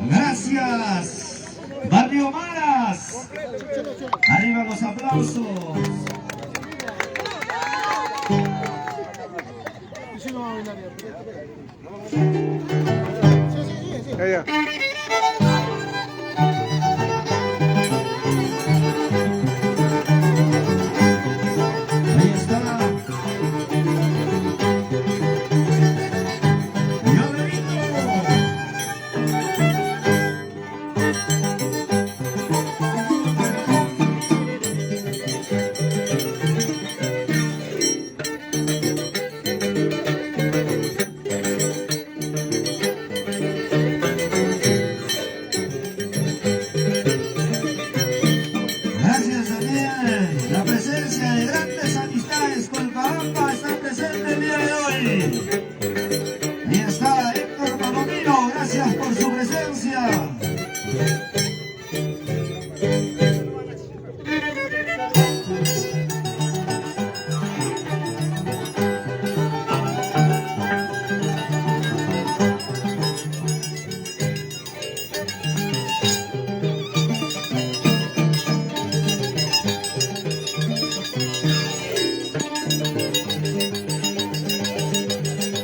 Gracias, Barrio Maras. Arriba los aplausos. Ahí está. Gracias también. La presencia de grandes amistades con Cochabamba está presente el día de hoy. Ahí está Héctor Palomino, gracias por su presencia.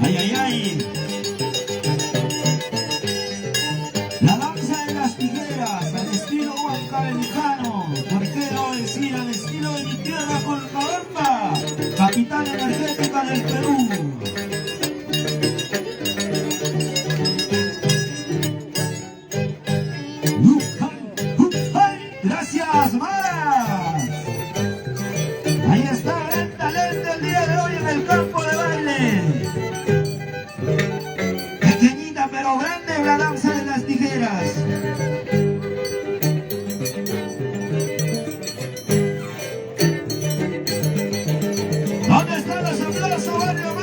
Ay, ay, ay. La danza de las tijeras, al estilo huancabelicano. ¿Por qué no decir al estilo de mi tierra, Cochabamba, capital energética del Perú? Gracias, Maras. Ahí está, gran talento el día de hoy en el campo de baile. Pequeñita pero grande la danza de las tijeras. ¿Dónde están los aplausos, Barrio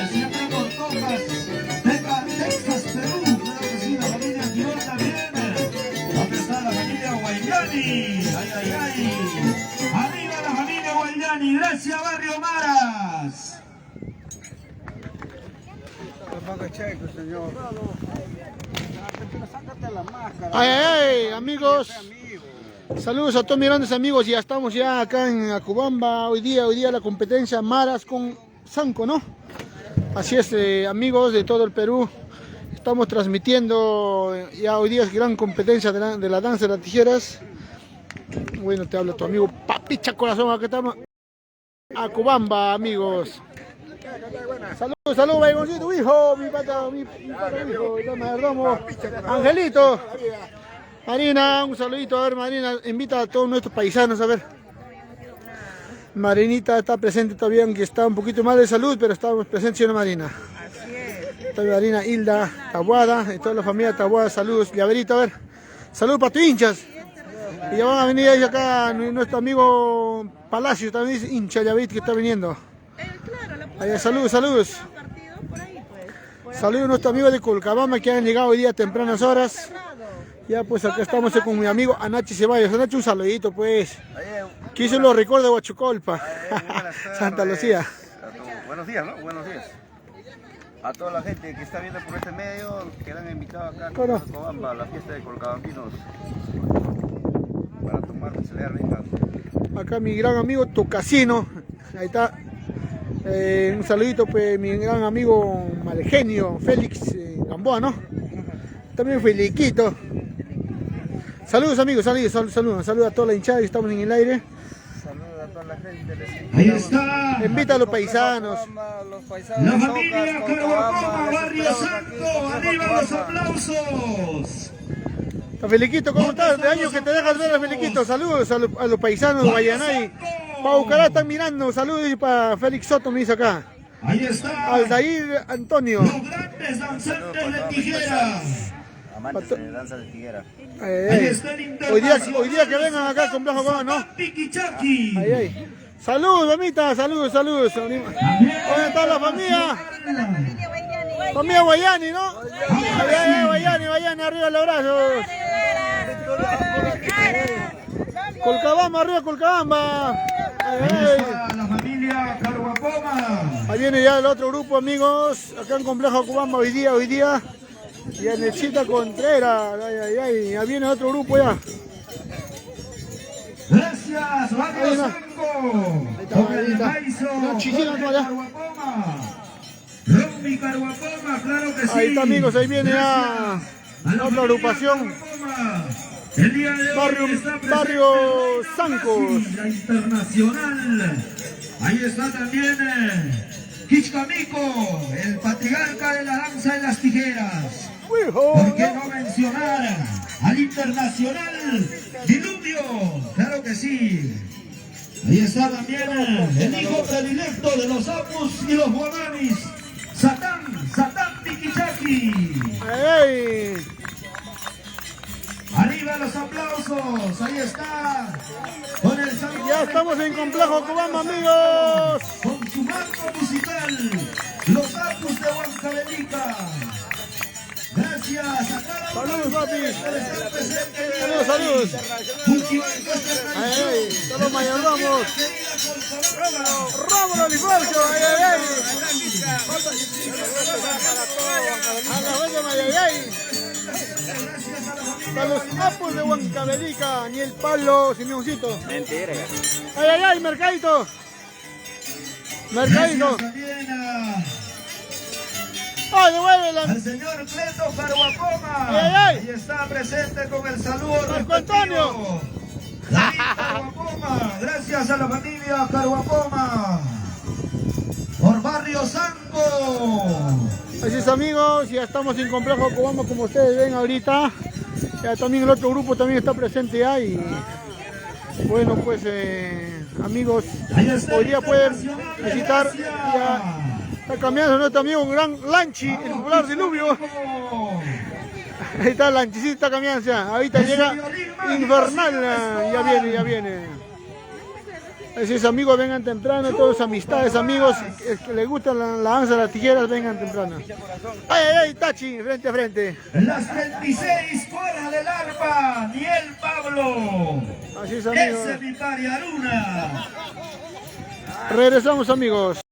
siempre con copas. Texas, Perú, creo que sí, la familia Girón también. ¿Dónde está la familia Guayani? Ay, ay, ay. Arriba la familia Guayani, gracias Barrio Maras. Ay, ay, ay, amigos. Saludos a todos mis grandes amigos. Ya estamos ya acá en Acubamba. Hoy día la competencia Maras con Sanco, ¿no? Así es, amigos de todo el Perú. Estamos transmitiendo, ya hoy día es gran competencia de la danza de las tijeras. Bueno, te habla tu amigo Papicha Corazón, acá estamos. Acubamba, amigos. Saludos, Baigoncito, hijo, mi pata, hijo, mayordomo, Angelito. Marina, un saludito, a ver, Marina, invita a todos nuestros paisanos, a ver. Marinita está presente todavía, aunque está un poquito mal de salud, pero estamos presentes, ¿sí o no, Marina? Así es. Está Marina, Hilda, Taboada, y toda la familia Taboada, saludos. Llaverito, a ver, saludos para tus hinchas. Y ya van a venir ahí acá nuestro amigo Palacio, también dice hincha Llaverito que está viniendo. Claro, Saludos. Saludos a nuestros amigos de Colcabamba que han llegado hoy día a tempranas horas. Ya pues acá estamos con mi amigo Anachi Ceballos. Anachi, un saludito pues. ¿Qué hizo los recuerdos de Huachucolpa? Santa Lucía. Buenos días, ¿no? Buenos días. A toda la gente que está viendo por este medio, que la han invitado acá a Colcabamba, a la fiesta de Colcabambinos, para tomar celebrar rica. Acá mi gran amigo Tocasino. Ahí está. Un saludito pues mi gran amigo Malegenio, Félix Gamboa, ¿no? También Feliquito. Saludos amigos, saludos a toda la hinchada que estamos en el aire. Saludos a toda la gente. Ahí está. Invita a los paisanos. La familia Caruapoma, Barrio Santo, arriba los aplausos. Feliquito, ¿cómo estás? De años que te dejas ver, Feliquito. Saludos a los paisanos de Guayanay. Para Bucará están mirando. Saludos y para Félix Soto me dice acá. Ahí está. Aldair Antonio. Los grandes danzantes de tijeras. Amantes de danza de tijera. Ahí está el Hoy día que vengan acá con Complejo Goma, ¿no? Piquichaki. Ay. Saludos, mamita, saludos. ¿Dónde está la familia? Familia Guayani, ¿no? Guayani, arriba los brazos. Colcabamba, arriba Colcabamba. Ahí está la familia Caruapoma. Ahí viene ya el otro grupo, amigos. Acá en Complejo Acubamba hoy día. Y en Nechita Contreras. Ya viene otro grupo ya. Gracias, Barrio Sanco. Ahí está. No, Chichina, no, ya. Rompi Caruapoma, claro que sí. Ahí está, amigos, ahí viene ya otra agrupación. El día de hoy Barrio Sanco. La internacional. Ahí está también Quichcamico, el patriarca de la danza de las tijeras. ¿Por qué no mencionar al internacional Diluvio? Claro que sí. Ahí está también el hijo predilecto de los Apus y los Guamanis, Satán Piquichaki. Arriba los aplausos, ahí está. Con el saludo. Ya estamos en Complejo Acubamba, amigos. Con su marco musical, los Apus de Huancavelica. Gracias a cada uno. Saludos, papi. Saludos. Saludos. Todos mayordomos. Rómulo Liforcio. A la vez de Mayayay. A los Apus de Huancavelica. Ni el palo, Simeoncito. Mentira. Ay, Mercadito. Gracias también ¡ay, devuélvela! al señor Cleto Caruapoma. Ay. Ahí está presente con el saludo Marco Antonio. David Caruapoma. Gracias a la familia Caruapoma por Barrio Sanco. Así es, amigos, ya estamos en Complejo Acubamba, como ustedes ven ahorita. Ya también el otro grupo también está presente ya y bueno, pues amigos, hoy día pueden visitar. Ya está cambiando nuestro amigo gran Lanchi, el popular Diluvio. Ahí está el Lanchicito, está cambiando ya. Ahorita llega Infernal, ya viene. Así es, amigos, vengan temprano, todas amistades, amigos, que les gusta la danza de las tijeras, vengan temprano. ¡Ay, ay, ay, Tachi, frente a frente! Las 36 fuera del arpa, Niel Pablo. Así es, amigos. Ese Vitari Aruna. Regresamos, amigos.